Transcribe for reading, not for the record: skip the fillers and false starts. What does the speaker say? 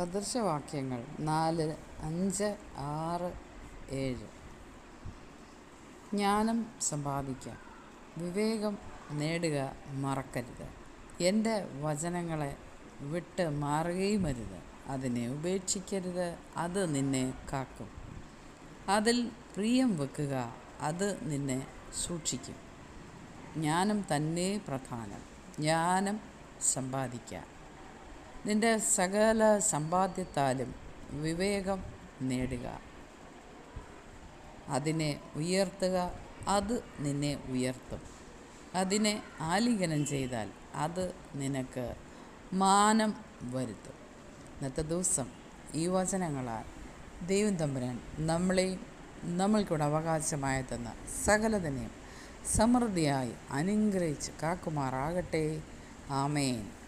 സദൃശവാക്യങ്ങൾ 4, 5, 6, 7. ജ്ഞാനം സമ്പാദിക്കുക, വിവേകം നേടുക മറക്കരുത്. എൻ്റെ വചനങ്ങളെ വിട്ട് മാറുകയുമരുത്. അതിനെ ഉപേക്ഷിക്കരുത്, അത് നിന്നെ കാക്കും. അതിൽ പ്രിയം വെക്കുക, അത് നിന്നെ സൂക്ഷിക്കും. ജ്ഞാനം തന്നെ പ്രധാനം. ജ്ഞാനം സമ്പാദിക്കുക. നിന്റെ സകല സമ്പാദ്യത്താലും വിവേകം നേടുക. അതിനെ ഉയർത്തുക, അത് നിന്നെ ഉയർത്തും. അതിനെ ആലിംഗനം ചെയ്താൽ അത് നിനക്ക് മാനം വരുത്തും. ഇന്നത്തെ ദിവസം ഈ വചനങ്ങളാൽ ദൈവം തമ്പുരാൻ നമ്മളെയും നമ്മൾക്കൂടെ അവകാശമായി തന്ന സകലതിനെയും സമൃദ്ധിയായി അനുഗ്രഹിച്ച് കാക്കുമാറാകട്ടെ. ആമേൻ.